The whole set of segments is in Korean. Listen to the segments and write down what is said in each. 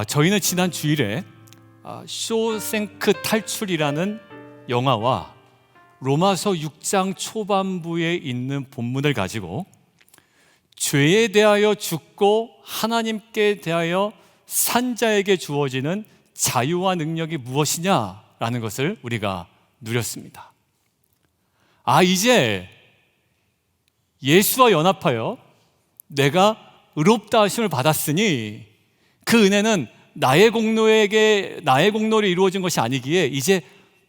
저희는 지난 주일에 쇼생크 탈출이라는 영화와 로마서 6장 초반부에 있는 본문을 가지고 죄에 대하여 죽고 하나님께 대하여 산 자에게 주어지는 자유와 능력이 무엇이냐라는 것을 우리가 누렸습니다. 이제 예수와 연합하여 내가 의롭다 하심을 받았으니 그 은혜는 나의 공로로 이루어진 것이 아니기에 이제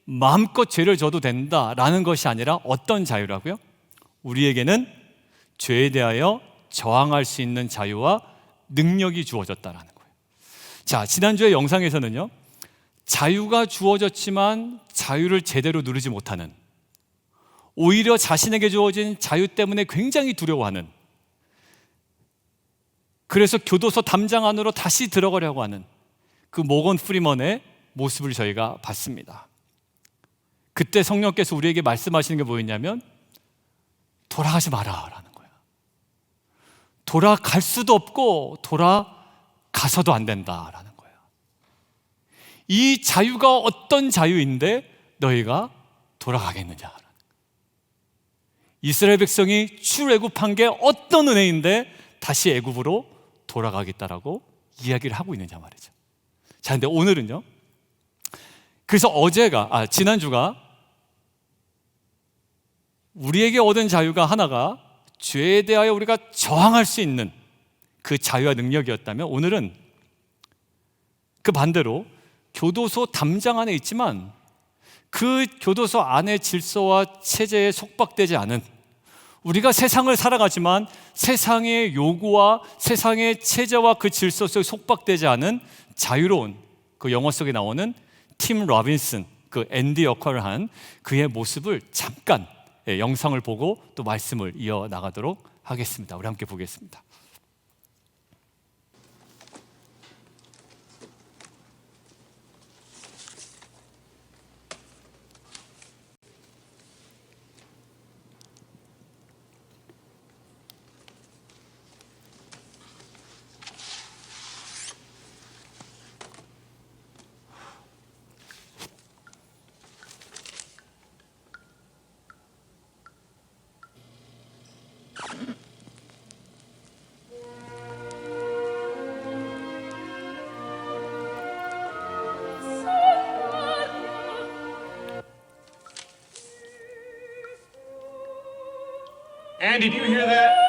마음껏 죄를 져도 된다라는 것이 아니라 어떤 자유라고요? 우리에게는 죄에 대하여 저항할 수 있는 자유와 능력이 주어졌다라는 거예요. 자, 지난주에 영상에서는요, 자유가 주어졌지만 자유를 제대로 누리지 못하는, 오히려 자신에게 주어진 자유 때문에 굉장히 두려워하는, 그래서 교도소 담장 안으로 다시 들어가려고 하는 그 모건 프리먼의 모습을 저희가 봤습니다. 그때 성령께서 우리에게 말씀하시는 게 뭐였냐면 돌아가지 마라 라는 거예요. 돌아갈 수도 없고 돌아가서도 안 된다라는 거예요. 이 자유가 어떤 자유인데 너희가 돌아가겠느냐. 이스라엘 백성이 출애굽한 게 어떤 은혜인데 다시 애굽으로 돌아가겠다라고 이야기를 하고 있느냐 말이죠. 자, 근데 오늘은요, 그래서 지난주가 우리에게 얻은 자유가 하나가 죄에 대하여 우리가 저항할 수 있는 그 자유와 능력이었다면, 오늘은 그 반대로 교도소 담장 안에 있지만 그 교도소 안의 질서와 체제에 속박되지 않은, 우리가 세상을 살아가지만 세상의 요구와 세상의 체제와 그 질서 속에 속박되지 않은 자유로운, 그 영화 속에 나오는 팀 로빈슨, 그 앤디 역할을 한 그의 모습을 잠깐 영상을 보고 또 말씀을 이어나가도록 하겠습니다. 우리 함께 보겠습니다. Andy, do you hear that?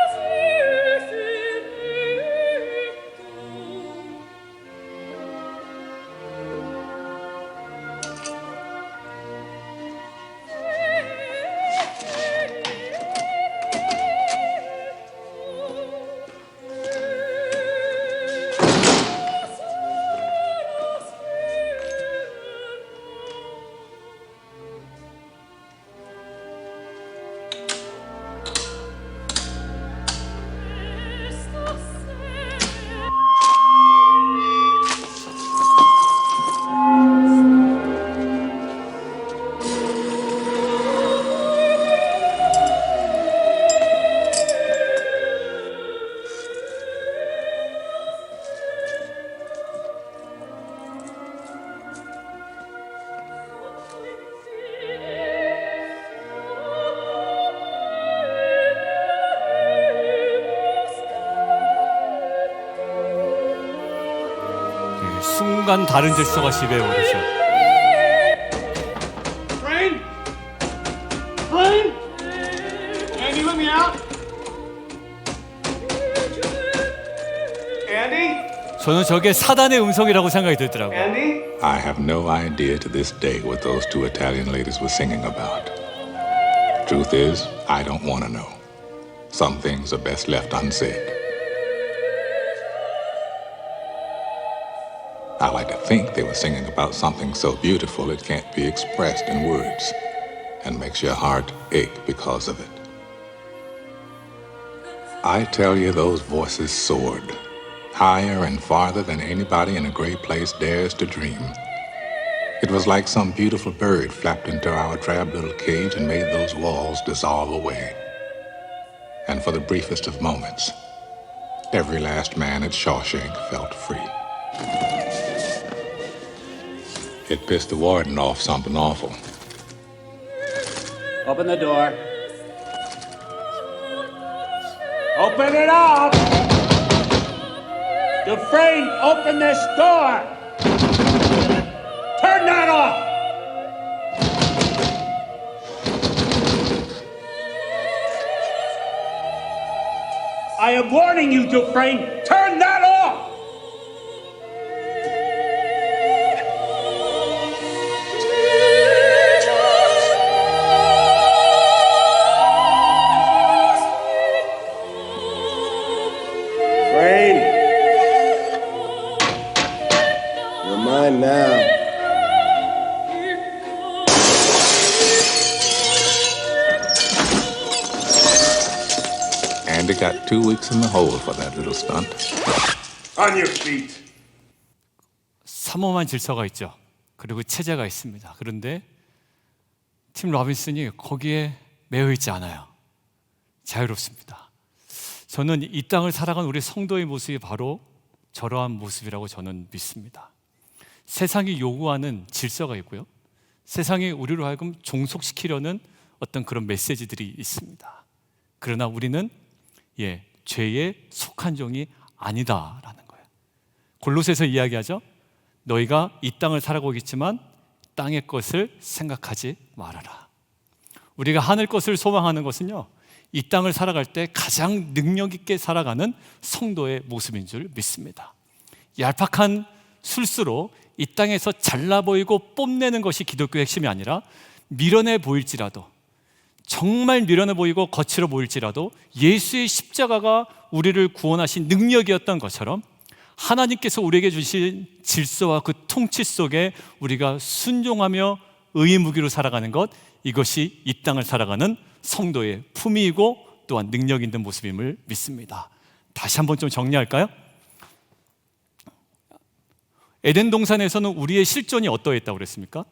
순간 다른 질서가 지배해버리죠. Brain? Brain? Andy, let me out. Andy? 저는 저게 사단의 음성이라고 생각이 들더라고요. Andy? I have no idea to this day what those two Italian ladies were singing about. Truth is, I don't want to know. Some things are best left unsaid. I like to think they were singing about something so beautiful it can't be expressed in words and makes your heart ache because of it. I tell you, those voices soared, higher and farther than anybody in a great place dares to dream. It was like some beautiful bird flapped into our drab little cage and made those walls dissolve away. And for the briefest of moments, every last man at Shawshank felt free. It pissed the warden off something awful. Open the door. Open it up! Dufresne, open this door! Turn that off! I am warning you, Dufresne, turn that off! Dufresne, you're mine now. Andy got 2 weeks in the hole for that little stunt. On your feet. 삼엄한 질서가 있죠. 그리고 체제가 있습니다. 그런데 팀 로빈슨이 거기에 매여 있지 않아요. 자유롭습니다. 저는 이 땅을 살아가는 우리 성도의 모습이 바로 저러한 모습이라고 저는 믿습니다. 세상이 요구하는 질서가 있고요, 세상이 우리로 하여금 종속시키려는 어떤 그런 메시지들이 있습니다. 그러나 우리는 죄에 속한 종이 아니다라는 거예요. 골로새서 이야기하죠. 너희가 이 땅을 살아가고 있지만 땅의 것을 생각하지 말아라. 우리가 하늘 것을 소망하는 것은요, 이 땅을 살아갈 때 가장 능력 있게 살아가는 성도의 모습인 줄 믿습니다. 얄팍한 술수로 이 땅에서 잘나 보이고 뽐내는 것이 기독교의 핵심이 아니라, 미련해 보일지라도, 정말 미련해 보이고 거칠어 보일지라도 예수의 십자가가 우리를 구원하신 능력이었던 것처럼 하나님께서 우리에게 주신 질서와 그 통치 속에 우리가 순종하며 의의 무기로 살아가는 것, 이것이 이 땅을 살아가는 성도의 품위이고 또한 능력 있는 모습임을 믿습니다. 다시 한번 좀 정리할까요? 에덴 동산에서는 우리의 실존이 어떠했다고 그랬습니까?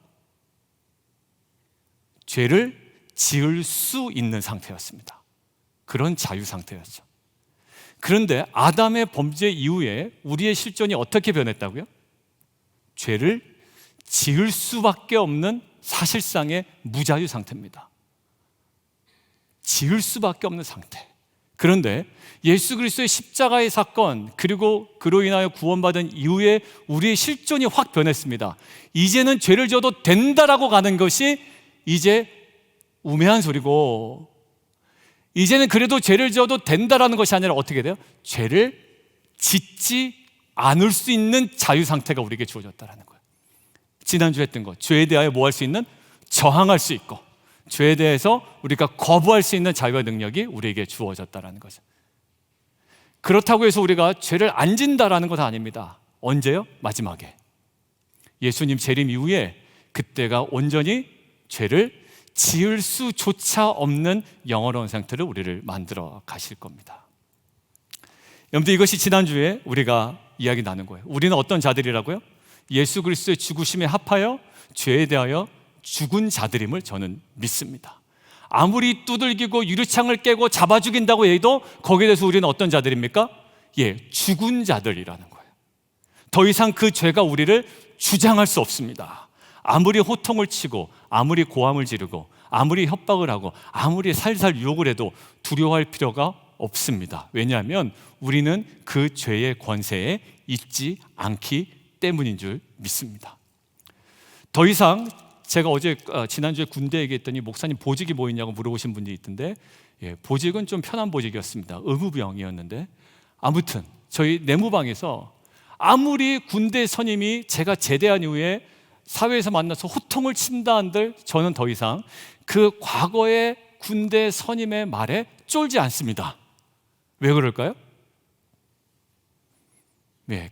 죄를 지을 수 있는 상태였습니다. 그런 자유 상태였죠. 그런데 아담의 범죄 이후에 우리의 실존이 어떻게 변했다고요? 죄를 지을 수밖에 없는 사실상의 무자유 상태입니다. 지을 수밖에 없는 상태. 그런데 예수 그리스도의 십자가의 사건, 그리고 그로 인하여 구원받은 이후에 우리의 실존이 확 변했습니다. 이제는 죄를 지어도 된다라고 가는 것이 이제 우매한 소리고, 이제는 그래도 죄를 지어도 된다라는 것이 아니라 어떻게 돼요? 죄를 짓지 않을 수 있는 자유 상태가 우리에게 주어졌다는 거예요. 지난주에 했던 것, 죄에 대하여 뭐 할 수 있는? 저항할 수 있고, 죄에 대해서 우리가 거부할 수 있는 자유와 능력이 우리에게 주어졌다는 거죠. 그렇다고 해서 우리가 죄를 안 진다라는 것은 아닙니다. 언제요? 마지막에 예수님 재림 이후에, 그때가 온전히 죄를 지을 수조차 없는 영원한 상태를 우리를 만들어 가실 겁니다. 여러분들, 이것이 지난주에 우리가 이야기 나눈 거예요. 우리는 어떤 자들이라고요? 예수 그리스도의 죽으심에 합하여 죄에 대하여 죽은 자들임을 저는 믿습니다. 아무리 두들기고 유리창을 깨고 잡아 죽인다고 해도 거기에 대해서 우리는 어떤 자들입니까? 죽은 자들이라는 거예요. 더 이상 그 죄가 우리를 주장할 수 없습니다. 아무리 호통을 치고, 아무리 고함을 지르고, 아무리 협박을 하고, 아무리 살살 유혹을 해도 두려워할 필요가 없습니다. 왜냐하면 우리는 그 죄의 권세에 있지 않기 때문인 줄 믿습니다. 더 이상, 제가 지난주에 군대 얘기했더니 목사님 보직이 뭐 있냐고 물어보신 분이 있던데, 보직은 좀 편한 보직이었습니다. 의무병이었는데, 아무튼 저희 내무방에서 아무리 군대 선임이 제가 제대한 이후에 사회에서 만나서 호통을 친다 한들 저는 더 이상 그 과거의 군대 선임의 말에 쫄지 않습니다. 왜 그럴까요?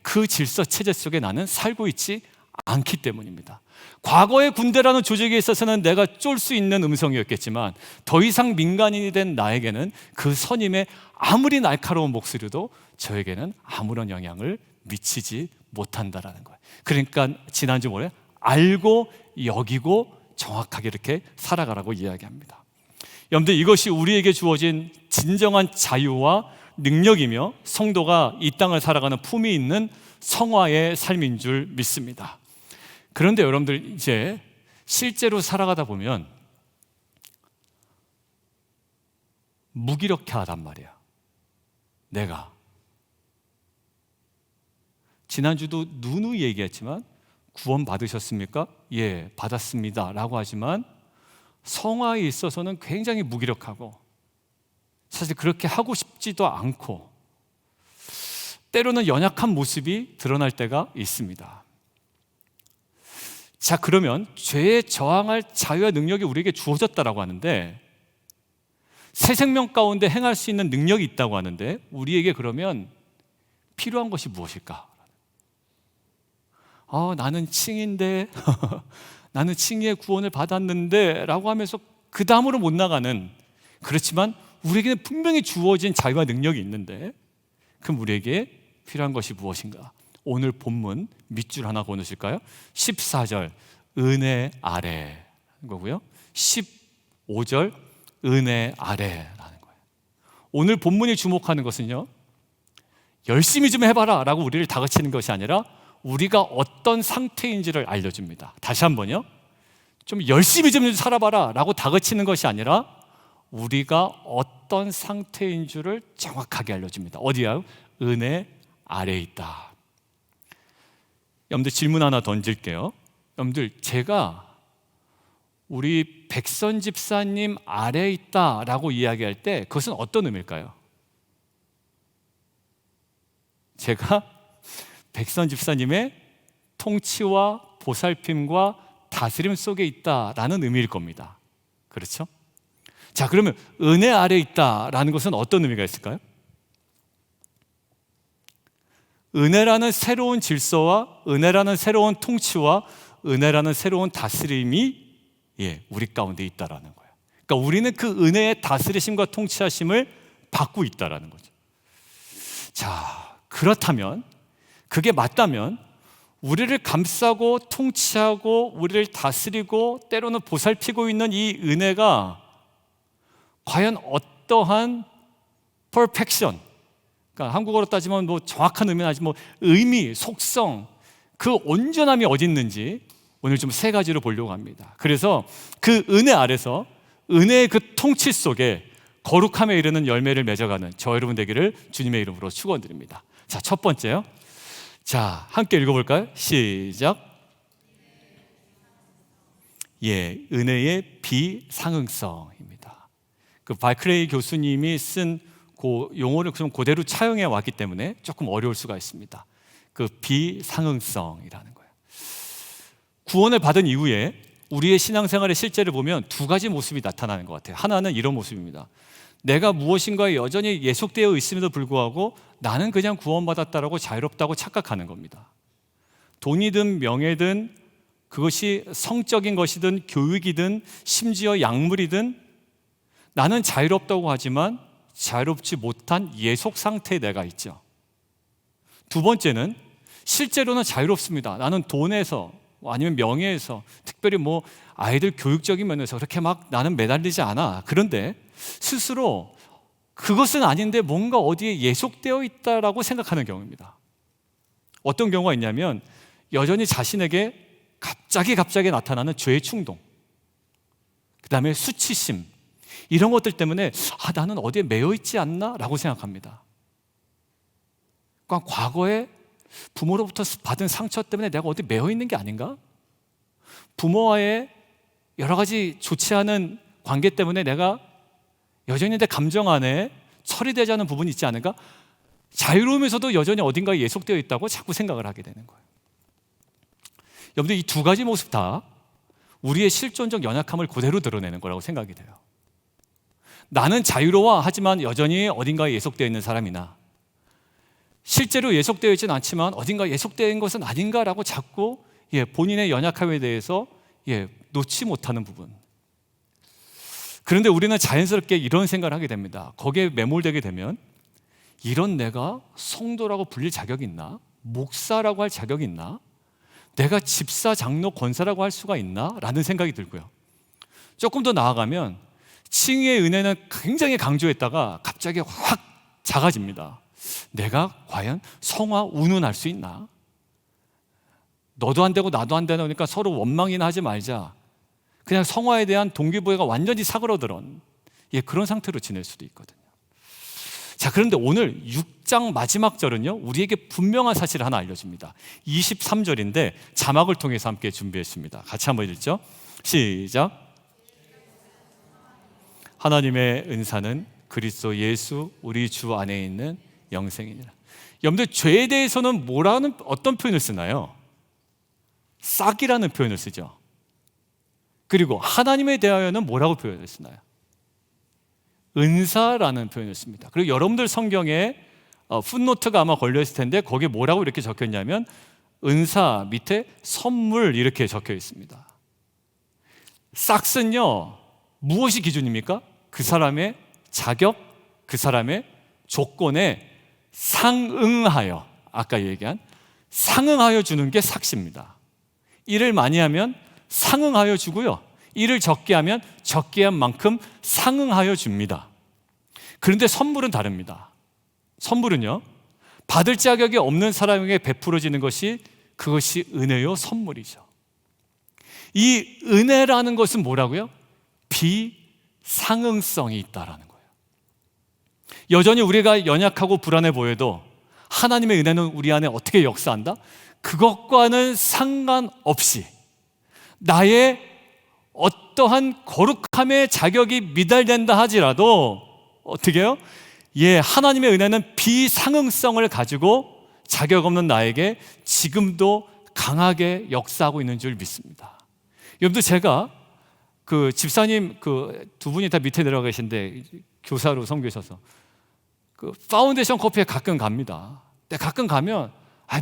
그 질서 체제 속에 나는 살고 있지 않기 때문입니다. 과거의 군대라는 조직에 있어서는 내가 쫄 수 있는 음성이었겠지만, 더 이상 민간인이 된 나에게는 그 선임의 아무리 날카로운 목소리도 저에게는 아무런 영향을 미치지 못한다라는 거예요. 그러니까 지난주 뭐래요? 알고 여기고 정확하게 이렇게 살아가라고 이야기합니다. 여러분들, 이것이 우리에게 주어진 진정한 자유와 능력이며 성도가 이 땅을 살아가는 품위 있는 성화의 삶인 줄 믿습니다. 그런데 여러분들 이제 실제로 살아가다 보면 무기력해하단 말이야. 내가 지난주도 누누이 얘기했지만 구원 받으셨습니까? 예, 받았습니다 라고 하지만 성화에 있어서는 굉장히 무기력하고 사실 그렇게 하고 싶지도 않고 때로는 연약한 모습이 드러날 때가 있습니다. 자, 그러면 죄에 저항할 자유와 능력이 우리에게 주어졌다라고 하는데 새 생명 가운데 행할 수 있는 능력이 있다고 하는데 우리에게 그러면 필요한 것이 무엇일까? 나는 칭인데 나는 칭의의 구원을 받았는데 라고 하면서 그 다음으로 못 나가는, 그렇지만 우리에게는 분명히 주어진 자유와 능력이 있는데 그럼 우리에게 필요한 것이 무엇인가? 오늘 본문 밑줄 하나 보내실까요? 14절 은혜 아래라는 거고요, 15절 은혜 아래라는 거예요. 오늘 본문이 주목하는 것은요, 열심히 좀 해봐라 라고 우리를 다그치는 것이 아니라 우리가 어떤 상태인지를 알려줍니다. 다시 한번요, 좀 열심히 좀 살아봐라 라고 다그치는 것이 아니라 우리가 어떤 상태인 줄을 정확하게 알려줍니다. 어디야? 은혜 아래에 있다. 여러분들 질문 하나 던질게요. 여러분들, 제가 우리 백선 집사님 아래에 있다라고 이야기할 때 그것은 어떤 의미일까요? 제가 백선 집사님의 통치와 보살핌과 다스림 속에 있다라는 의미일 겁니다. 그렇죠? 자, 그러면 은혜 아래에 있다라는 것은 어떤 의미가 있을까요? 은혜라는 새로운 질서와 은혜라는 새로운 통치와 은혜라는 새로운 다스림이 우리 가운데 있다라는 거예요. 그러니까 우리는 그 은혜의 다스리심과 통치하심을 받고 있다라는 거죠. 자, 그렇다면, 그게 맞다면 우리를 감싸고 통치하고 우리를 다스리고 때로는 보살피고 있는 이 은혜가 과연 어떠한 perfection, 그러니까 한국어로 따지면 뭐 정확한 의미는 아니지 뭐 의미, 속성, 그 온전함이 어디 있는지 오늘 좀 세 가지로 보려고 합니다. 그래서 그 은혜 아래서 은혜의 그 통치 속에 거룩함에 이르는 열매를 맺어가는 저 여러분 되기를 주님의 이름으로 축원드립니다. 자, 첫 번째요. 자, 함께 읽어볼까요? 시작. 은혜의 비상응성입니다. 그 바클레이 교수님이 쓴 그 용어를 좀 그대로 차용해 왔기 때문에 조금 어려울 수가 있습니다. 그 비상응성이라는 거예요. 구원을 받은 이후에 우리의 신앙생활의 실제를 보면 두 가지 모습이 나타나는 것 같아요. 하나는 이런 모습입니다. 내가 무엇인가에 여전히 예속되어 있음에도 불구하고 나는 그냥 구원받았다라고 자유롭다고 착각하는 겁니다. 돈이든 명예든 그것이 성적인 것이든 교육이든 심지어 약물이든 나는 자유롭다고 하지만 자유롭지 못한 예속 상태에 내가 있죠. 두 번째는 실제로는 자유롭습니다. 나는 돈에서 아니면 명예에서, 특별히 뭐 아이들 교육적인 면에서 그렇게 막 나는 매달리지 않아. 그런데 스스로 그것은 아닌데 뭔가 어디에 예속되어 있다라고 생각하는 경우입니다. 어떤 경우가 있냐면 여전히 자신에게 갑자기 나타나는 죄의 충동, 그 다음에 수치심, 이런 것들 때문에 나는 어디에 매여 있지 않나? 라고 생각합니다. 그러니까 과거에 부모로부터 받은 상처 때문에 내가 어디 매여 있는 게 아닌가? 부모와의 여러 가지 좋지 않은 관계 때문에 내가 여전히 내 감정 안에 처리되지 않은 부분이 있지 않은가? 자유로우면서도 여전히 어딘가에 예속되어 있다고 자꾸 생각을 하게 되는 거예요. 여러분들, 이 두 가지 모습 다 우리의 실존적 연약함을 그대로 드러내는 거라고 생각이 돼요. 나는 자유로워 하지만 여전히 어딘가에 예속되어 있는 사람이나, 실제로 예속되어 있지는 않지만 어딘가 예속되어 있는 것은 아닌가라고 자꾸 본인의 연약함에 대해서 놓지 못하는 부분. 그런데 우리는 자연스럽게 이런 생각을 하게 됩니다. 거기에 매몰되게 되면 이런 내가 성도라고 불릴 자격이 있나? 목사라고 할 자격이 있나? 내가 집사, 장로, 권사라고 할 수가 있나? 라는 생각이 들고요. 조금 더 나아가면 칭의의 은혜는 굉장히 강조했다가 갑자기 확 작아집니다. 내가 과연 성화 운운할 수 있나? 너도 안 되고 나도 안 되나 그러니까 서로 원망이나 하지 말자. 그냥 성화에 대한 동기부여가 완전히 사그러들은 그런 상태로 지낼 수도 있거든요. 자, 그런데 오늘 6장 마지막 절은요, 우리에게 분명한 사실을 하나 알려줍니다. 23절인데 자막을 통해서 함께 준비했습니다. 같이 한번 읽죠. 시작. 하나님의 은사는 그리스도 예수 우리 주 안에 있는 영생이니라. 여러분들, 죄에 대해서는 어떤 표현을 쓰나요? 싹이라는 표현을 쓰죠. 그리고 하나님에 대하여는 뭐라고 표현을 쓰나요? 은사라는 표현을 씁니다. 그리고 여러분들 성경에 풋노트가 아마 걸려있을 텐데 거기에 뭐라고 이렇게 적혀있냐면 은사 밑에 선물 이렇게 적혀 있습니다. 싹은요, 무엇이 기준입니까? 그 사람의 자격, 그 사람의 조건에 상응하여, 아까 얘기한 상응하여 주는 게 삭시입니다. 일을 많이 하면 상응하여 주고요, 일을 적게 하면 적게 한 만큼 상응하여 줍니다. 그런데 선물은 다릅니다. 선물은요, 받을 자격이 없는 사람에게 베풀어지는 것이, 그것이 은혜요 선물이죠. 이 은혜라는 것은 뭐라고요? 비상응성이 있다라는 거예요. 여전히 우리가 연약하고 불안해 보여도 하나님의 은혜는 우리 안에 어떻게 역사한다? 그것과는 상관없이 나의 어떠한 거룩함의 자격이 미달된다 하지라도 어떻게 해요? 하나님의 은혜는 비상응성을 가지고 자격 없는 나에게 지금도 강하게 역사하고 있는 줄 믿습니다. 여러분들, 제가 집사님 두 분이 다 밑에 내려가 계신데 교사로 섬기셔서 파운데이션 커피에 가끔 갑니다. 근데 가끔 가면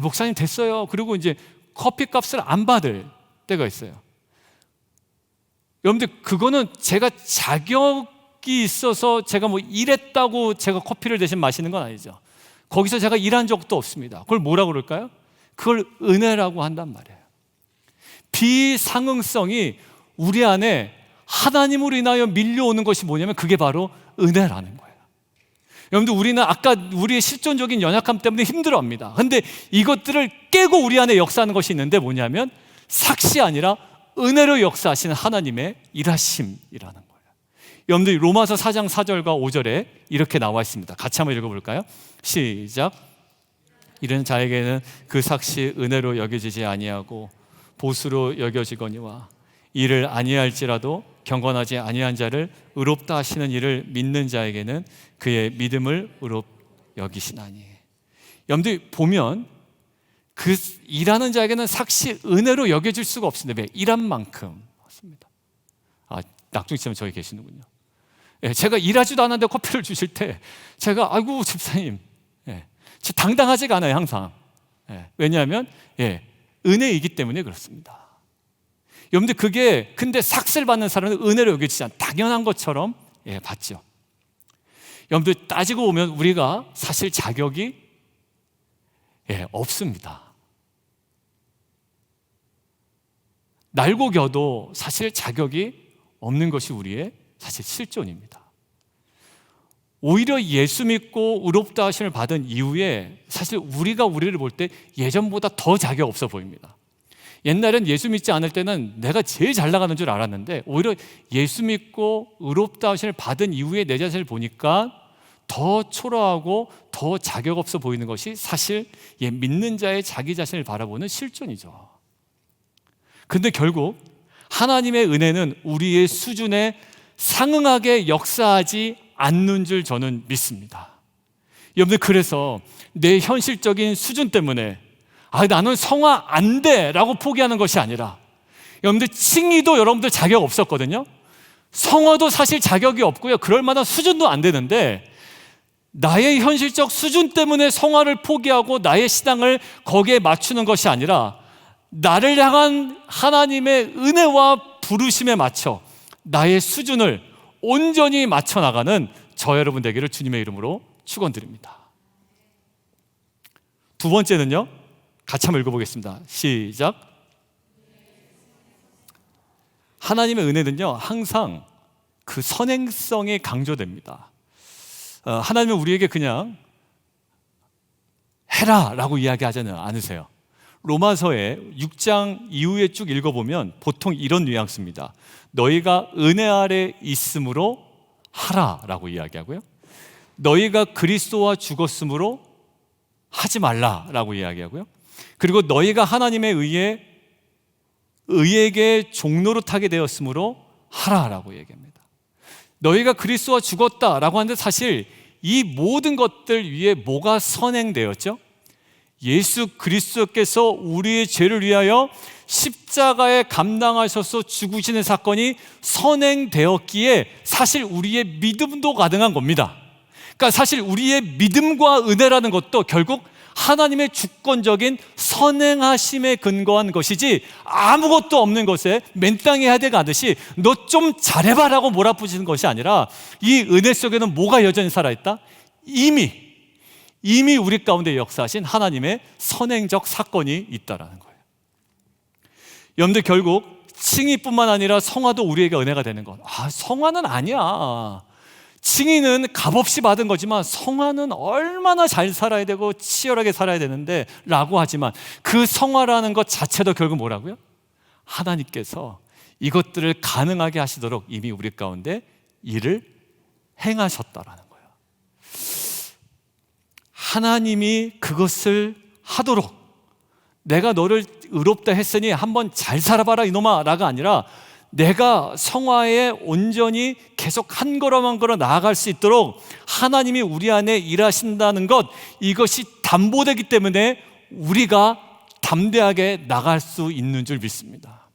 목사님 됐어요. 그리고 이제 커피 값을 안 받을 때가 있어요. 여러분들, 그거는 제가 자격이 있어서 제가 일했다고 제가 커피를 대신 마시는 건 아니죠. 거기서 제가 일한 적도 없습니다. 그걸 뭐라고 그럴까요? 그걸 은혜라고 한단 말이에요. 비상응성이 우리 안에 하나님으로 인하여 밀려오는 것이 뭐냐면 그게 바로 은혜라는 거예요. 여러분들, 우리는 아까 우리의 실존적인 연약함 때문에 힘들어합니다. 그런데 이것들을 깨고 우리 안에 역사하는 것이 있는데 뭐냐면 삭시 아니라 은혜로 역사하시는 하나님의 일하심이라는 거예요. 여러분들, 로마서 4장 4절과 5절에 이렇게 나와 있습니다. 같이 한번 읽어볼까요? 시작. 이런 자에게는 그 삭시 은혜로 여겨지지 아니하고 보수로 여겨지거니와 이를 아니할지라도 경건하지 아니한 자를 의롭다 하시는 이를 믿는 자에게는 그의 믿음을 의롭 여기시나니. 여러분들 보면 그 일하는 자에게는 삭시 은혜로 여겨질 수가 없습니다. 왜? 일한 만큼. 맞습니다. 낙중치면 저기 계시는군요. 제가 일하지도 않았는데 커피를 주실 때 제가 아이고 집사님, 당당하지가 않아요 항상. 왜냐하면 은혜이기 때문에 그렇습니다. 여러분들, 그게 근데 삭스를 받는 사람은 은혜로 여겨지지 않아요. 당연한 것처럼 받죠. 여러분들, 따지고 보면 우리가 사실 자격이 없습니다. 날고 겨도 사실 자격이 없는 것이 우리의 사실 실존입니다. 오히려 예수 믿고 의롭다 하심을 받은 이후에 사실 우리가 우리를 볼 때 예전보다 더 자격 없어 보입니다. 옛날엔 예수 믿지 않을 때는 내가 제일 잘 나가는 줄 알았는데 오히려 예수 믿고 의롭다 하심을 받은 이후에 내 자신을 보니까 더 초라하고 더 자격 없어 보이는 것이 사실 믿는 자의 자기 자신을 바라보는 실존이죠. 근데 결국 하나님의 은혜는 우리의 수준에 상응하게 역사하지 않는 줄 저는 믿습니다. 여러분들, 그래서 내 현실적인 수준 때문에 나는 성화 안 돼 라고 포기하는 것이 아니라, 여러분들, 칭의도 여러분들 자격 없었거든요. 성화도 사실 자격이 없고요, 그럴 만한 수준도 안 되는데 나의 현실적 수준 때문에 성화를 포기하고 나의 신앙을 거기에 맞추는 것이 아니라 나를 향한 하나님의 은혜와 부르심에 맞춰 나의 수준을 온전히 맞춰 나가는 저 여러분 되기를 주님의 이름으로 축원드립니다. 두 번째는요, 같이 한번 읽어보겠습니다. 시작. 하나님의 은혜는요 항상 그 선행성이 강조됩니다. 하나님은 우리에게 그냥 해라 라고 이야기하지는 않으세요. 로마서의 6장 이후에 쭉 읽어보면 보통 이런 뉘앙스입니다. 너희가 은혜 아래 있음으로 하라라고 이야기하고요, 너희가 그리스도와 죽었으므로 하지 말라라고 이야기하고요, 그리고 너희가 하나님에 의해 의에게 종노릇하게 되었으므로 하라라고 얘기합니다. 너희가 그리스도와 죽었다라고 하는데 사실 이 모든 것들 위에 뭐가 선행되었죠? 예수 그리스도께서 우리의 죄를 위하여 십자가에 감당하셔서 죽으시는 사건이 선행되었기에 사실 우리의 믿음도 가능한 겁니다. 그러니까 사실 우리의 믿음과 은혜라는 것도 결국 하나님의 주권적인 선행하심에 근거한 것이지 아무것도 없는 것에 맨땅에 하대가 하듯이 너 좀 잘해봐라고 몰아붙이는 것이 아니라 이 은혜 속에는 뭐가 여전히 살아있다? 이미 우리 가운데 역사하신 하나님의 선행적 사건이 있다라는 거예요. 여러분들, 결국 칭의뿐만 아니라 성화도 우리에게 은혜가 되는 것. 성화는 아니야. 칭의는 값없이 받은 거지만 성화는 얼마나 잘 살아야 되고 치열하게 살아야 되는데 라고 하지만 그 성화라는 것 자체도 결국 뭐라고요? 하나님께서 이것들을 가능하게 하시도록 이미 우리 가운데 일을 행하셨다라는 거예요. 하나님이 그것을 하도록 내가 너를 의롭다 했으니 한번 잘 살아봐라 이놈아 라가 아니라 내가 성화에 온전히 계속 한 걸음 한 걸음 나아갈 수 있도록 하나님이 우리 안에 일하신다는 것, 이것이 담보되기 때문에 우리가 담대하게 나갈 수 있는 줄 믿습니다.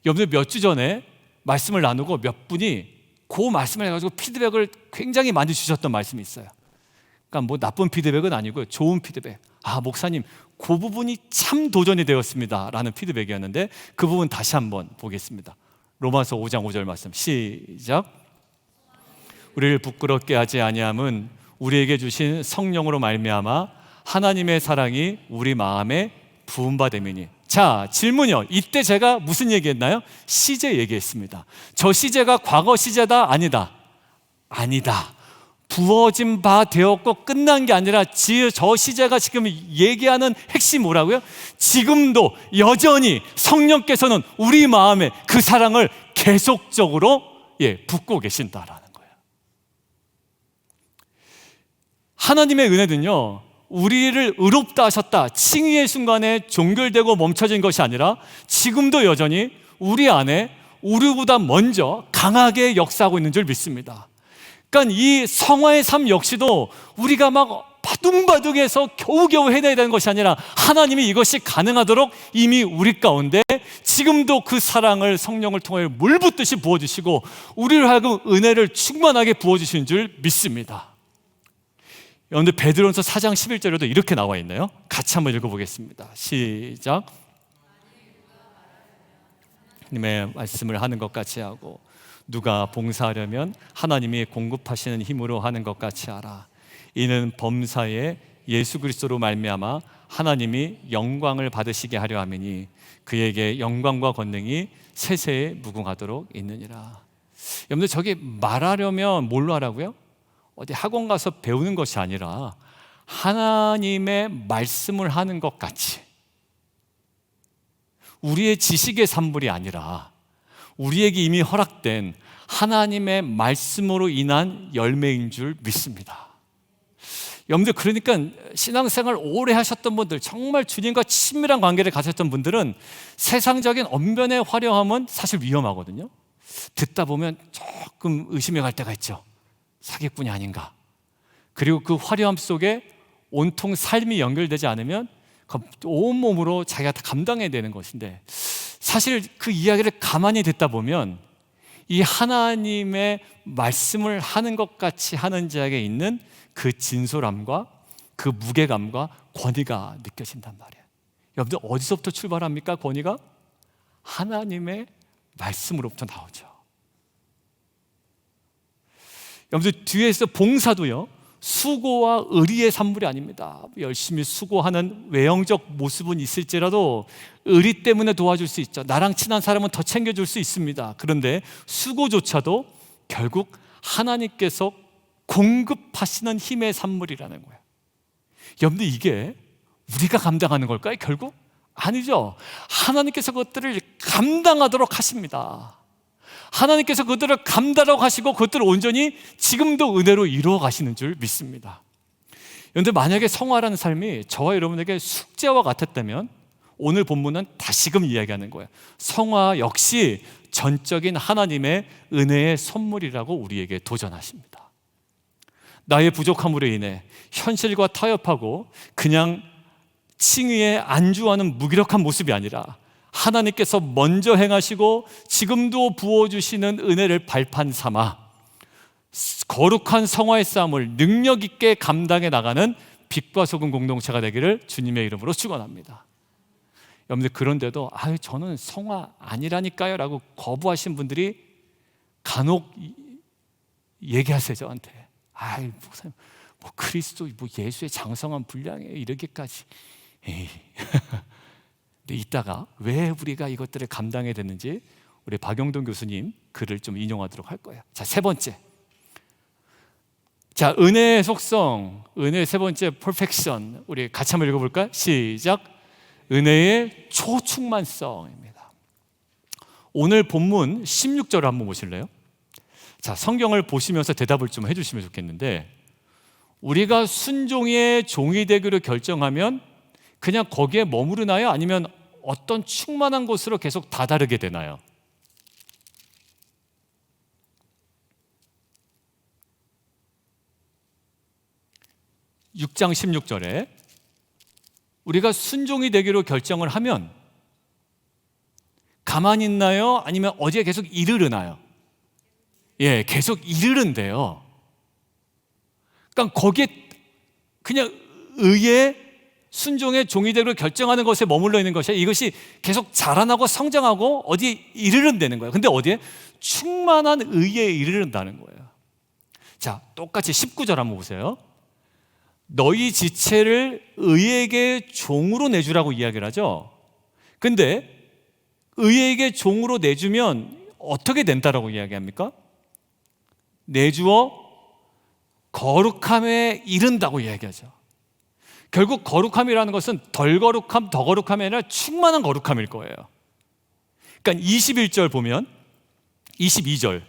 여러분들, 몇 주 전에 말씀을 나누고 몇 분이 그 말씀을 해가지고 피드백을 굉장히 많이 주셨던 말씀이 있어요. 그러니까 뭐 나쁜 피드백은 아니고요, 좋은 피드백. 목사님 그 부분이 참 도전이 되었습니다 라는 피드백이었는데 그 부분 다시 한번 보겠습니다. 로마서 5장 5절 말씀 시작. 우리를 부끄럽게 하지 아니함은 우리에게 주신 성령으로 말미암아 하나님의 사랑이 우리 마음에 부음받음이니. 자, 질문이요. 이때 제가 무슨 얘기했나요? 시제 얘기했습니다. 저 시제가 과거 시제다? 아니다. 부어진 바 되었고 끝난 게 아니라 저 시제가 지금 얘기하는 핵심이 뭐라고요? 지금도 여전히 성령께서는 우리 마음에 그 사랑을 계속적으로 붓고 계신다라는 거예요. 하나님의 은혜는요, 우리를 의롭다 하셨다, 칭의의 순간에 종결되고 멈춰진 것이 아니라 지금도 여전히 우리 안에 우리보다 먼저 강하게 역사하고 있는 줄 믿습니다. 그러니까 이 성화의 삶 역시도 우리가 막 바둥바둥해서 겨우겨우 해내야 되는 것이 아니라 하나님이 이것이 가능하도록 이미 우리 가운데 지금도 그 사랑을 성령을 통해 물붓듯이 부어주시고 우리를 하여금 은혜를 충만하게 부어주시는 줄 믿습니다. 여러분들, 베드로전서 4장 11절에도 이렇게 나와 있네요. 같이 한번 읽어보겠습니다. 시작. 하나님의 말씀을 하는 것 같이 하고 누가 봉사하려면 하나님이 공급하시는 힘으로 하는 것 같이 하라. 이는 범사에 예수 그리스도로 말미암아 하나님이 영광을 받으시게 하려 함이니 그에게 영광과 권능이 세세에 무궁하도록 있느니라. 여러분들, 저기 말하려면 뭘로 하라고요? 어디 학원 가서 배우는 것이 아니라 하나님의 말씀을 하는 것 같이, 우리의 지식의 산물이 아니라 우리에게 이미 허락된 하나님의 말씀으로 인한 열매인 줄 믿습니다. 여러분들, 그러니까 신앙생활 오래 하셨던 분들, 정말 주님과 친밀한 관계를 가졌던 분들은 세상적인 언변의 화려함은 사실 위험하거든요. 듣다 보면 조금 의심해 갈 때가 있죠. 사기꾼이 아닌가. 그리고 그 화려함 속에 온통 삶이 연결되지 않으면 온몸으로 자기가 다 감당해야 되는 것인데, 사실 그 이야기를 가만히 듣다 보면 이 하나님의 말씀을 하는 것 같이 하는 자에게 있는 그 진솔함과 그 무게감과 권위가 느껴진단 말이에요. 여러분들, 어디서부터 출발합니까? 권위가 하나님의 말씀으로부터 나오죠. 여러분들, 뒤에서 봉사도요, 수고와 의리의 산물이 아닙니다. 열심히 수고하는 외형적 모습은 있을지라도 의리 때문에 도와줄 수 있죠. 나랑 친한 사람은 더 챙겨줄 수 있습니다. 그런데 수고조차도 결국 하나님께서 공급하시는 힘의 산물이라는 거예요. 여러분들, 이게 우리가 감당하는 걸까요? 결국? 아니죠. 하나님께서 그것들을 감당하도록 하십니다. 하나님께서 그것들을 감당하도록 하시고 그것들을 온전히 지금도 은혜로 이루어 가시는 줄 믿습니다. 그런데 만약에 성화라는 삶이 저와 여러분에게 숙제와 같았다면 오늘 본문은 다시금 이야기하는 거예요. 성화 역시 전적인 하나님의 은혜의 선물이라고 우리에게 도전하십니다. 나의 부족함으로 인해 현실과 타협하고 그냥 칭의에 안주하는 무기력한 모습이 아니라 하나님께서 먼저 행하시고 지금도 부어주시는 은혜를 발판 삼아 거룩한 성화의 싸움을 능력 있게 감당해 나가는 빛과 소금 공동체가 되기를 주님의 이름으로 축원합니다. 여러분들, 그런데도 저는 성화 아니라니까요 라고 거부하신 분들이 간혹 얘기하세요. 저한테 목사님, 그리스도 예수의 장성한 분량에 이르기까지. 에이. 근데 이따가 왜 우리가 이것들을 감당해야 되는지 우리 박영돈 교수님 글을 좀 인용하도록 할 거예요. 자, 세 번째. 자, 은혜의 속성, 은혜의 세 번째 퍼펙션, 우리 같이 한번 읽어볼까요? 시작. 은혜의 초충만성입니다. 오늘 본문 16절을 한번 보실래요? 자, 성경을 보시면서 대답을 좀 해주시면 좋겠는데, 우리가 순종의 종이 되기로 결정하면 그냥 거기에 머무르나요? 아니면 어떤 충만한 곳으로 계속 다다르게 되나요? (6장 16절에) 우리가 순종이 되기로 결정을 하면 가만히 있나요? 아니면 어디에 계속 이르르나요? 예, 계속 이르른데요. 그러니까 거기에 그냥 의의 순종의 종이 되기로 결정하는 것에 머물러 있는 것이, 이것이 계속 자라나고 성장하고 어디에 이르른다는 거예요. 근데 어디에? 충만한 의에 이르른다는 거예요. 자, 똑같이 19절 한번 보세요. 너희 지체를 의에게 종으로 내주라고 이야기를 하죠. 근데 의에게 종으로 내주면 어떻게 된다라고 이야기합니까? 내주어 거룩함에 이른다고 이야기하죠. 결국 거룩함이라는 것은 덜 거룩함, 더 거룩함이 아니라 충만한 거룩함일 거예요. 그러니까 21절 보면 22절,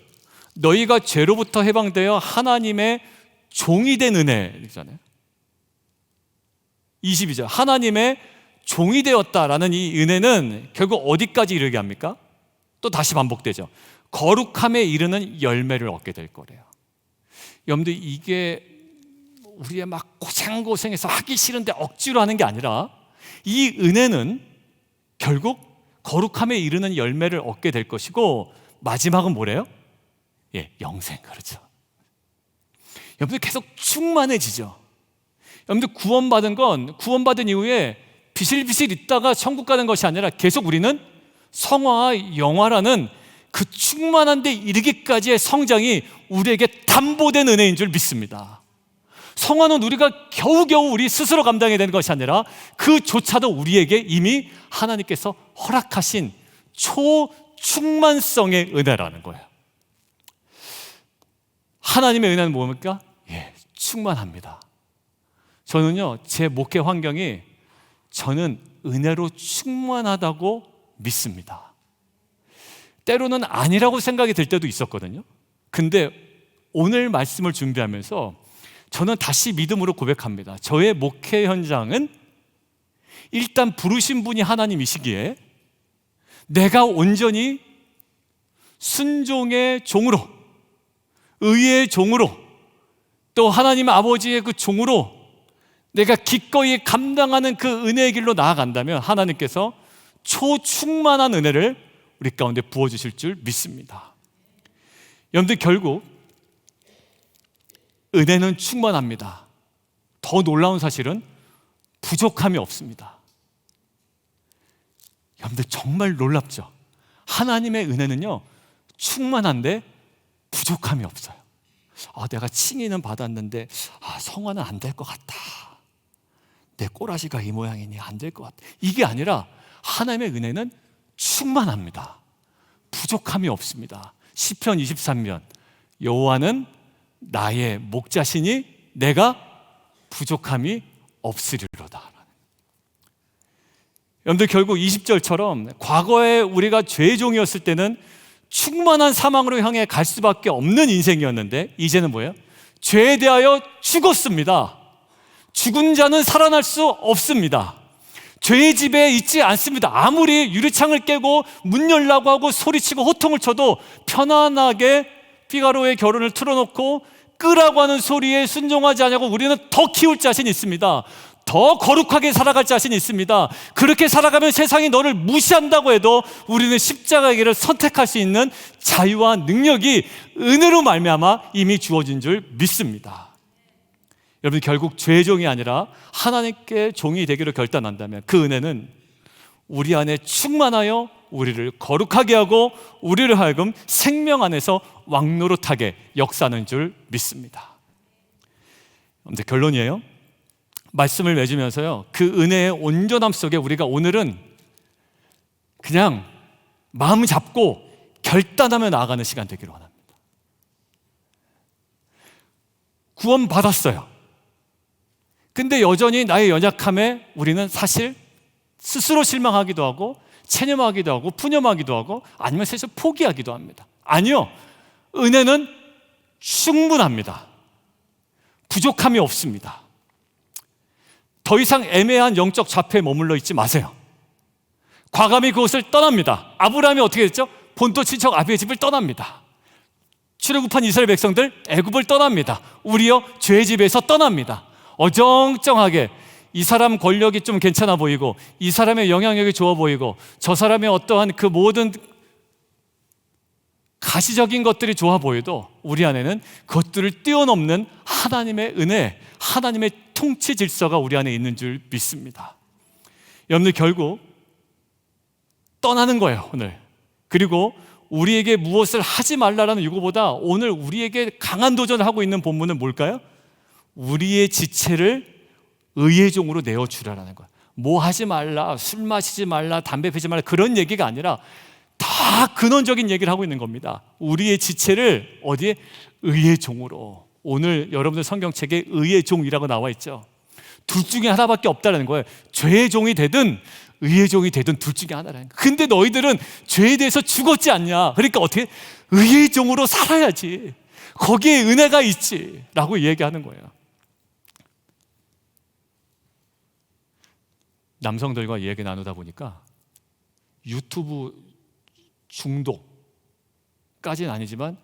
너희가 죄로부터 해방되어 하나님의 종이 된 은혜 이잖아요. 22절, 하나님의 종이 되었다라는 이 은혜는 결국 어디까지 이르게 합니까? 또 다시 반복되죠. 거룩함에 이르는 열매를 얻게 될 거래요. 여러분들, 이게 우리의 막 고생고생해서 하기 싫은데 억지로 하는 게 아니라 이 은혜는 결국 거룩함에 이르는 열매를 얻게 될 것이고, 마지막은 뭐래요? 예, 영생. 그렇죠. 여러분들 계속 충만해지죠. 여러분들, 구원받은 이후에 비실비실 있다가 천국 가는 것이 아니라 계속 우리는 성화와 영화라는 그 충만한 데 이르기까지의 성장이 우리에게 담보된 은혜인 줄 믿습니다. 성화는 우리가 겨우겨우 우리 스스로 감당해야 되는 것이 아니라 그조차도 우리에게 이미 하나님께서 허락하신 초충만성의 은혜라는 거예요. 하나님의 은혜는 뭡니까? 예, 충만합니다. 저는요, 제 목회 환경이 저는 은혜로 충만하다고 믿습니다. 때로는 아니라고 생각이 들 때도 있었거든요. 근데 오늘 말씀을 준비하면서 저는 다시 믿음으로 고백합니다. 저의 목회 현장은 일단 부르신 분이 하나님이시기에 내가 온전히 순종의 종으로, 의의 종으로, 또 하나님 아버지의 그 종으로 내가 기꺼이 감당하는 그 은혜의 길로 나아간다면 하나님께서 초충만한 은혜를 우리 가운데 부어주실 줄 믿습니다. 여러분들, 결국 은혜는 충만합니다. 더 놀라운 사실은 부족함이 없습니다. 여러분들, 정말 놀랍죠? 하나님의 은혜는요, 충만한데 부족함이 없어요. 내가 칭의는 받았는데 성화는 안 될 것 같다. 내 꼬라지가 이 모양이니 안 될 것 같다. 이게 아니라 하나님의 은혜는 충만합니다. 부족함이 없습니다. 시편 23편, 여호와는 나의 목자시니 내가 부족함이 없으리로다. 여러분들 결국 20절처럼 과거에 우리가 죄의 종이었을 때는 충만한 사망으로 향해 갈 수밖에 없는 인생이었는데 이제는 뭐예요? 죄에 대하여 죽었습니다. 죽은 자는 살아날 수 없습니다. 죄의 집에 있지 않습니다. 아무리 유리창을 깨고 문 열라고 하고 소리치고 호통을 쳐도 편안하게 피가로의 결혼을 틀어놓고 끄라고 하는 소리에 순종하지 않냐고 우리는 더 키울 자신이 있습니다. 더 거룩하게 살아갈 자신이 있습니다. 그렇게 살아가면 세상이 너를 무시한다고 해도 우리는 십자가의 길을 선택할 수 있는 자유와 능력이 은혜로 말미암아 이미 주어진 줄 믿습니다. 여러분, 결국 죄의 종이 아니라 하나님께 종이 되기로 결단한다면 그 은혜는 우리 안에 충만하여 우리를 거룩하게 하고 우리를 하여금 생명 안에서 왕노릇하게 역사하는 줄 믿습니다. 이제 결론이에요. 말씀을 맺으면서요, 그 은혜의 온전함 속에 우리가 오늘은 그냥 마음 잡고 결단하며 나아가는 시간 되기를 원합니다. 구원 받았어요. 근데 여전히 나의 연약함에 우리는 사실 스스로 실망하기도 하고 체념하기도 하고 푸념하기도 하고 아니면 사실 포기하기도 합니다. 아니요, 은혜는 충분합니다. 부족함이 없습니다. 더 이상 애매한 영적 좌표에 머물러 있지 마세요. 과감히 그곳을 떠납니다. 아브라함이 어떻게 됐죠? 본토 친척 아비의 집을 떠납니다. 출애굽한 이스라엘 백성들 애굽을 떠납니다. 우리여 죄의 집에서 떠납니다. 어정쩡하게 이 사람 권력이 좀 괜찮아 보이고 이 사람의 영향력이 좋아 보이고 저 사람의 어떠한 그 모든 가시적인 것들이 좋아 보여도 우리 안에는 그것들을 뛰어넘는 하나님의 은혜, 하나님의 통치 질서가 우리 안에 있는 줄 믿습니다. 여러분들 결국 떠나는 거예요, 오늘. 그리고 우리에게 무엇을 하지 말라라는 유고보다 오늘 우리에게 강한 도전을 하고 있는 본문은 뭘까요? 우리의 지체를 의의 종으로 내어주라라는 거예요. 뭐 하지 말라, 술 마시지 말라, 담배 피지 말라, 그런 얘기가 아니라 다 근원적인 얘기를 하고 있는 겁니다. 우리의 지체를 어디에? 의의 종으로. 오늘 여러분들 성경책에 의의 종이라고 나와 있죠. 둘 중에 하나밖에 없다는 거예요. 죄의 종이 되든 의의 종이 되든 둘 중에 하나라는 거예요. 근데 너희들은 죄에 대해서 죽었지 않냐? 그러니까 어떻게? 의의 종으로 살아야지. 거기에 은혜가 있지 라고 얘기하는 거예요. 남성들과 얘기 나누다 보니까 유튜브 중독까지는 아니지만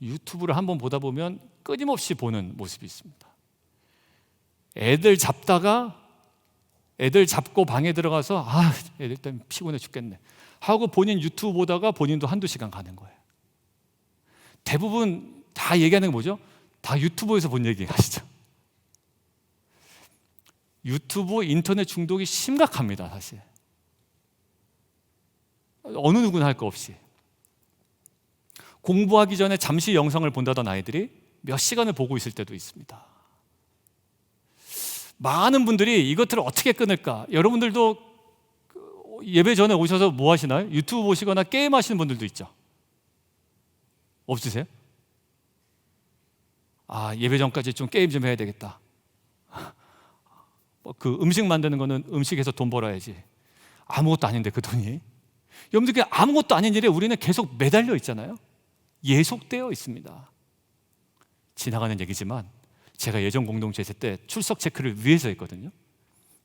유튜브를 한번 보다 보면 끊임없이 보는 모습이 있습니다. 애들 잡고 방에 들어가서 애들 때문에 피곤해 죽겠네 하고 본인 유튜브 보다가 본인도 한두 시간 가는 거예요. 대부분 다 얘기하는 게 뭐죠? 다 유튜브에서 본 얘기 하시죠. 유튜브, 인터넷 중독이 심각합니다, 사실. 어느 누구나 할 거 없이. 공부하기 전에 잠시 영상을 본다던 아이들이 몇 시간을 보고 있을 때도 있습니다. 많은 분들이 이것들을 어떻게 끊을까? 여러분들도 예배 전에 오셔서 뭐 하시나요? 유튜브 보시거나 게임 하시는 분들도 있죠? 없으세요? 예배 전까지 좀 게임 좀 해야 되겠다. 그 음식 만드는 거는 음식에서 돈 벌어야지. 아무것도 아닌데 그 돈이. 여러분들 아무것도 아닌 일에 우리는 계속 매달려 있잖아요. 예속되어 있습니다. 지나가는 얘기지만 제가 예전 공동체 때 출석 체크를 위해서 했거든요.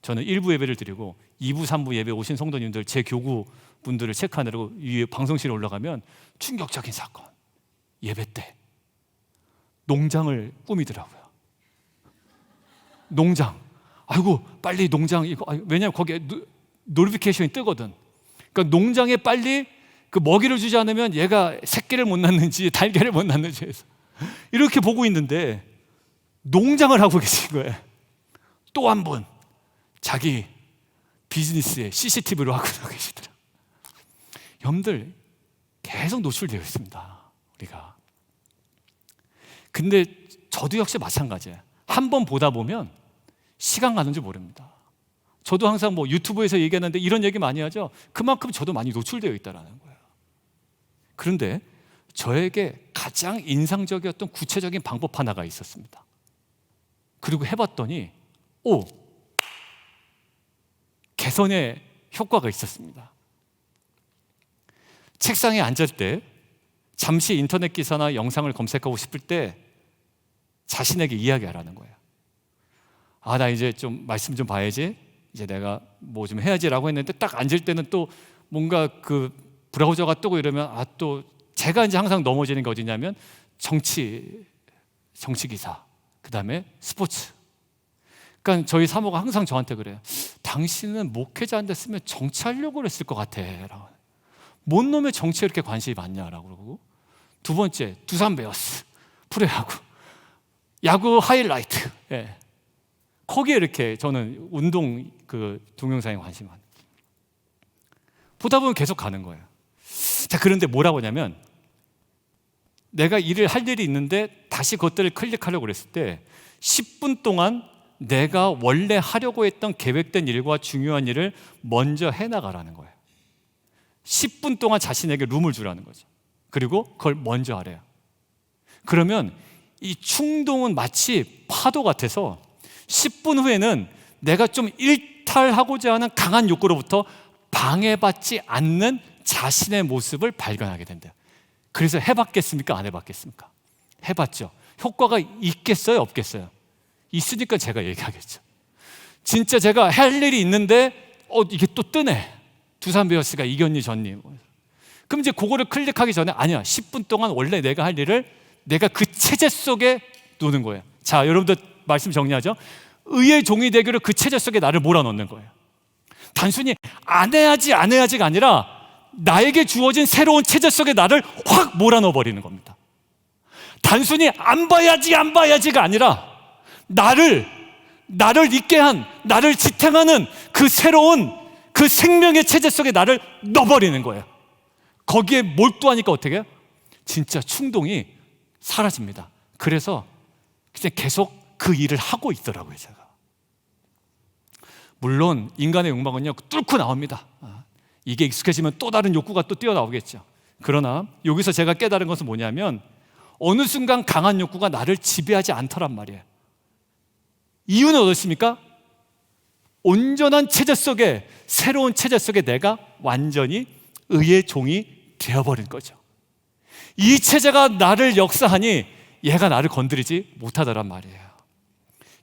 저는 1부 예배를 드리고 2부, 3부 예배 오신 성도님들 제 교구 분들을 체크하느라고 위에 방송실에 올라가면 충격적인 사건. 예배 때 농장을 꾸미더라고요. 농장. 아이고 빨리 농장 이거 왜냐면 거기에 노티피케이션이 뜨거든. 그러니까 농장에 빨리 그 먹이를 주지 않으면 얘가 새끼를 못 낳는지 달걀을 못 낳는지 해서 이렇게 보고 있는데 농장을 하고 계신 거예요. 또 한 분 자기 비즈니스에 CCTV로 하고 계시더라. 여러분들 계속 노출되어 있습니다, 우리가. 근데 저도 역시 마찬가지예요. 한 번 보다 보면 시간 가는 줄 모릅니다. 저도 항상 뭐 유튜브에서 얘기하는데 이런 얘기 많이 하죠. 그만큼 저도 많이 노출되어 있다는 거예요. 그런데 저에게 가장 인상적이었던 구체적인 방법 하나가 있었습니다. 그리고 해봤더니 개선의 효과가 있었습니다. 책상에 앉을 때 잠시 인터넷 기사나 영상을 검색하고 싶을 때 자신에게 이야기하라는 거예요. 아, 나 이제 좀 말씀 좀 봐야지, 이제 내가 뭐 좀 해야지라고 했는데 딱 앉을 때는 또 뭔가 그 브라우저가 뜨고 이러면 또 제가 이제 항상 넘어지는 게 어디냐면 정치 기사, 그 다음에 스포츠. 그러니까 저희 사모가 항상 저한테 그래요. 당신은 목회자 안 됐으면 정치하려고 그랬을 것 같아 라고. 뭔 놈의 정치에 이렇게 관심이 많냐라고 그러고, 두 번째 두산 베어스 프로야구, 야구 하이라이트, 거기에 이렇게 저는 운동 그 동영상에 관심이 많아요. 보다 보면 계속 가는 거예요. 자, 그런데 뭐라고 하냐면 내가 일을 할 일이 있는데 다시 그것들을 클릭하려고 그랬을 때 10분 동안 내가 원래 하려고 했던 계획된 일과 중요한 일을 먼저 해나가라는 거예요. 10분 동안 자신에게 룸을 주라는 거죠. 그리고 그걸 먼저 하래요. 그러면 이 충동은 마치 파도 같아서 10분 후에는 내가 좀 일탈하고자 하는 강한 욕구로부터 방해받지 않는 자신의 모습을 발견하게 된대요. 그래서 해봤겠습니까? 안 해봤겠습니까? 해봤죠. 효과가 있겠어요? 없겠어요? 있으니까 제가 얘기하겠죠. 진짜 제가 할 일이 있는데 이게 또 뜨네. 두산 베어스가 이겼니 졌니. 그럼 이제 그거를 클릭하기 전에 아니야, 10분 동안 원래 내가 할 일을 내가 그 체제 속에 놓는 거예요. 자, 여러분들 말씀 정리하죠. 의의 종이 되기로 그 체제 속에 나를 몰아넣는 거예요. 단순히 안 해야지가 아니라 나에게 주어진 새로운 체제 속에 나를 확 몰아넣어 버리는 겁니다. 단순히 안 봐야지가 아니라 나를 있게 한, 나를 지탱하는 그 새로운 그 생명의 체제 속에 나를 넣어버리는 거예요. 거기에 몰두하니까 어떻게 해요? 진짜 충동이 사라집니다. 그래서 그냥 계속 그 일을 하고 있더라고요, 제가. 물론 인간의 욕망은요 뚫고 나옵니다. 이게 익숙해지면 또 다른 욕구가 또 뛰어나오겠죠. 그러나 여기서 제가 깨달은 것은 뭐냐면 어느 순간 강한 욕구가 나를 지배하지 않더란 말이에요. 이유는 어떻습니까? 온전한 체제 속에, 새로운 체제 속에 내가 완전히 의의 종이 되어버린 거죠. 이 체제가 나를 역사하니 얘가 나를 건드리지 못하더란 말이에요.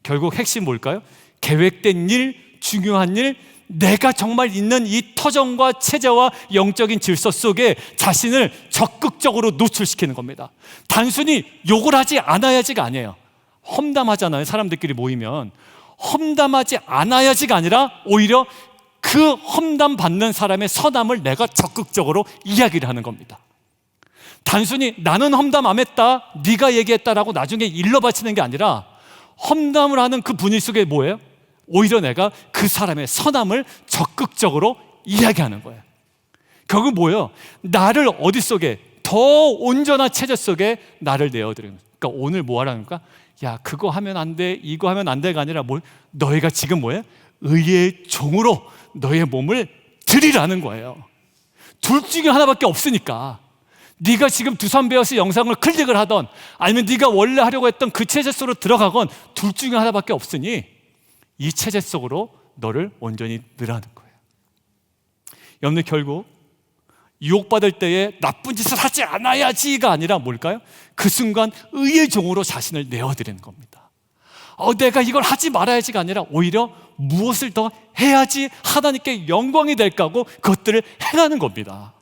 결국 핵심 뭘까요? 계획된 일, 중요한 일, 내가 정말 있는 이 터전과 체제와 영적인 질서 속에 자신을 적극적으로 노출시키는 겁니다. 단순히 욕을 하지 않아야지가 아니에요. 험담하잖아요. 사람들끼리 모이면 험담하지 않아야지가 아니라 오히려 그 험담 받는 사람의 선함을 내가 적극적으로 이야기를 하는 겁니다. 단순히 나는 험담 안 했다, 네가 얘기했다라고 나중에 일러 바치는 게 아니라 험담을 하는 그 분위기 속에 뭐예요? 오히려 내가 그 사람의 선함을 적극적으로 이야기하는 거예요. 결국 뭐예요? 나를 어디 속에, 더 온전한 체제 속에 나를 내어드리는 거예요. 그러니까 오늘 뭐 하라는 거야? 야, 그거 하면 안 돼, 이거 하면 안 돼가 아니라 너희가 지금 뭐예요? 의의 종으로 너의 몸을 드리라는 거예요. 둘 중에 하나밖에 없으니까. 네가 지금 두산 베어스 영상을 클릭을 하던 아니면 네가 원래 하려고 했던 그 체제 속으로 들어가건 둘 중에 하나밖에 없으니 이 체제 속으로 너를 온전히 넣으라는 거예요. 여러분들 결국 유혹받을 때에 나쁜 짓을 하지 않아야지가 아니라 뭘까요? 그 순간 의의 종으로 자신을 내어드리는 겁니다. 내가 이걸 하지 말아야지가 아니라 오히려 무엇을 더 해야지 하나님께 영광이 될까 하고 그것들을 행하는 겁니다.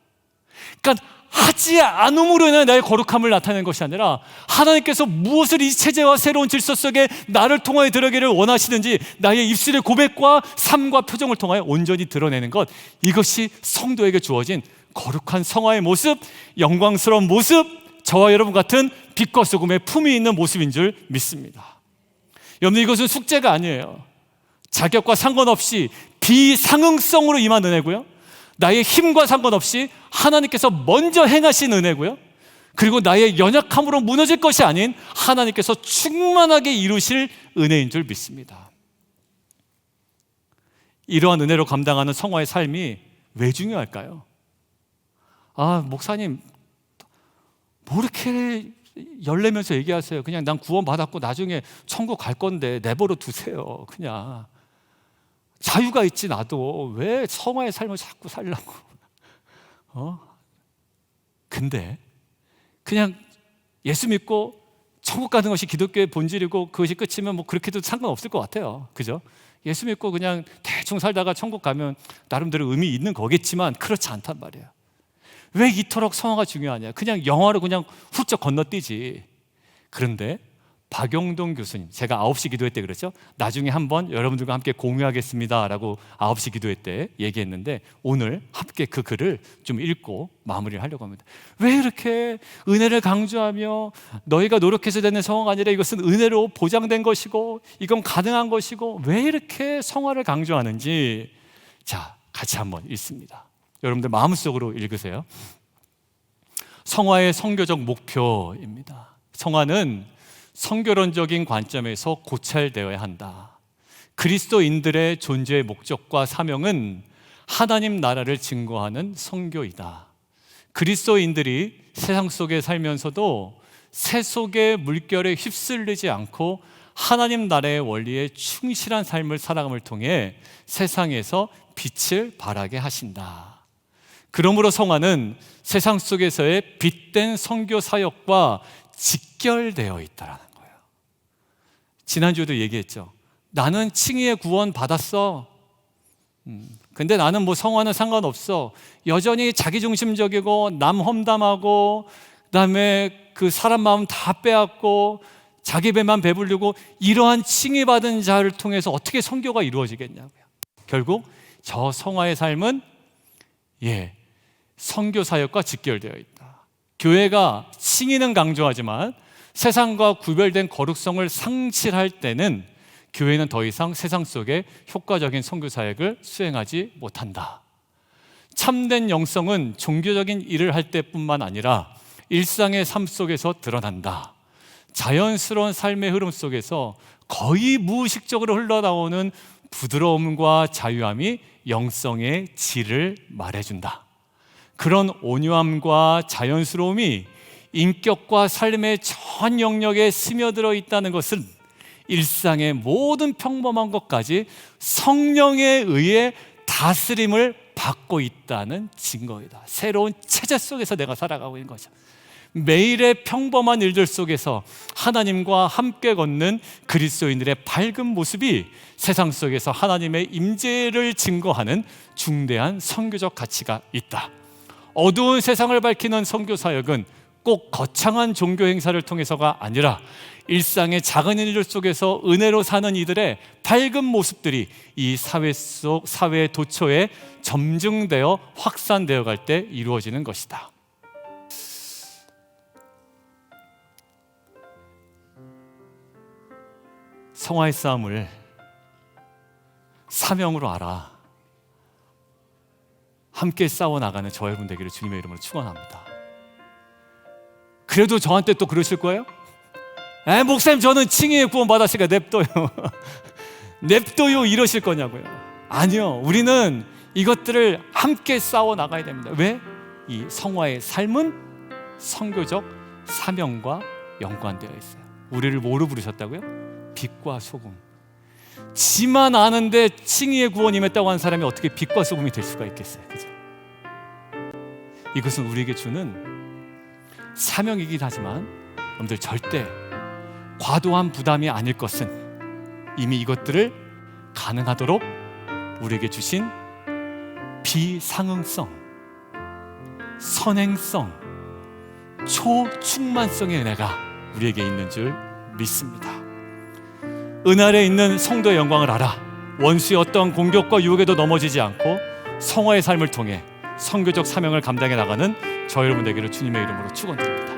그러니까 하지 않음으로 인해 나의 거룩함을 나타내는 것이 아니라 하나님께서 무엇을 이 체제와 새로운 질서 속에 나를 통하여 드러내기를 원하시는지 나의 입술의 고백과 삶과 표정을 통하여 온전히 드러내는 것, 이것이 성도에게 주어진 거룩한 성화의 모습, 영광스러운 모습, 저와 여러분 같은 빛과 소금의 품이 있는 모습인 줄 믿습니다. 여러분, 이것은 숙제가 아니에요. 자격과 상관없이 비상응성으로 임한 은혜고요, 나의 힘과 상관없이 하나님께서 먼저 행하신 은혜고요, 그리고 나의 연약함으로 무너질 것이 아닌 하나님께서 충만하게 이루실 은혜인 줄 믿습니다. 이러한 은혜로 감당하는 성화의 삶이 왜 중요할까요? 목사님 뭐 이렇게 열내면서 얘기하세요. 그냥 난 구원 받았고 나중에 천국 갈 건데 내버려 두세요. 그냥 자유가 있지. 나도 왜 성화의 삶을 자꾸 살려고? 근데 그냥 예수 믿고 천국 가는 것이 기독교의 본질이고 그것이 끝이면 뭐 그렇게도 상관없을 것 같아요. 그죠? 예수 믿고 그냥 대충 살다가 천국 가면 나름대로 의미 있는 거겠지만 그렇지 않단 말이에요. 왜 이토록 성화가 중요하냐? 그냥 영화로 그냥 훌쩍 건너뛰지. 그런데 박용동 교수님, 제가 9시 기도회 때 그랬죠? 나중에 한번 여러분들과 함께 공유하겠습니다 라고 9시 기도회 때 얘기했는데 오늘 함께 그 글을 좀 읽고 마무리를 하려고 합니다. 왜 이렇게 은혜를 강조하며 너희가 노력해서 되는 성화가 아니라 이것은 은혜로 보장된 것이고 이건 가능한 것이고 왜 이렇게 성화를 강조하는지, 자, 같이 한번 읽습니다. 여러분들 마음속으로 읽으세요. 성화의 성교적 목표입니다. 성화는 성교론적인 관점에서 고찰되어야 한다. 그리스도인들의 존재의 목적과 사명은 하나님 나라를 증거하는 선교이다. 그리스도인들이 세상 속에 살면서도 세속의 물결에 휩쓸리지 않고 하나님 나라의 원리에 충실한 삶을 살아감을 통해 세상에서 빛을 발하게 하신다. 그러므로 성화는 세상 속에서의 빛된 선교 사역과 직결되어 있다는 거예요. 지난주에도 얘기했죠. 나는 칭의의 구원 받았어. 근데 나는 뭐 성화는 상관없어. 여전히 자기중심적이고 남 험담하고 그다음에 그 사람 마음 다 빼앗고 자기 배만 배부르고 이러한 칭의받은 자를 통해서 어떻게 선교가 이루어지겠냐고요. 결국 저 성화의 삶은 선교 사역과 직결되어 있다. 교회가 칭의는 강조하지만 세상과 구별된 거룩성을 상실할 때는 교회는 더 이상 세상 속에 효과적인 선교 사역을 수행하지 못한다. 참된 영성은 종교적인 일을 할 때뿐만 아니라 일상의 삶 속에서 드러난다. 자연스러운 삶의 흐름 속에서 거의 무의식적으로 흘러나오는 부드러움과 자유함이 영성의 질을 말해준다. 그런 온유함과 자연스러움이 인격과 삶의 전 영역에 스며들어 있다는 것은 일상의 모든 평범한 것까지 성령에 의해 다스림을 받고 있다는 증거이다. 새로운 체제 속에서 내가 살아가고 있는 거죠. 매일의 평범한 일들 속에서 하나님과 함께 걷는 그리스도인들의 밝은 모습이 세상 속에서 하나님의 임재를 증거하는 중대한 선교적 가치가 있다. 어두운 세상을 밝히는 선교 사역은 꼭 거창한 종교 행사를 통해서가 아니라 일상의 작은 일들 속에서 은혜로 사는 이들의 밝은 모습들이 이 사회 도처에 점증되어 확산되어 갈 때 이루어지는 것이다. 성화의 싸움을 사명으로 알아 함께 싸워나가는 저 여러분 되기를 주님의 이름으로 축원합니다. 그래도 저한테 또 그러실 거예요? 목사님 저는 칭의의 구원 받았으니까 냅둬요. 냅둬요 이러실 거냐고요. 아니요, 우리는 이것들을 함께 싸워나가야 됩니다. 왜? 이 성화의 삶은 선교적 사명과 연관되어 있어요. 우리를 뭐로 부르셨다고요? 빛과 소금. 지만 아는데 칭의의 구원 임했다고 하는 사람이 어떻게 빛과 소금이 될 수가 있겠어요? 그죠? 이것은 우리에게 주는 사명이긴 하지만 여러분들 절대 과도한 부담이 아닐 것은 이미 이것들을 가능하도록 우리에게 주신 비상응성, 선행성, 초충만성의 은혜가 우리에게 있는 줄 믿습니다. 은혜 아래 있는 성도의 영광을 알아 원수의 어떤 공격과 유혹에도 넘어지지 않고 성화의 삶을 통해 선교적 사명을 감당해 나가는 저 여러분 되기를 주님의 이름으로 축원드립니다.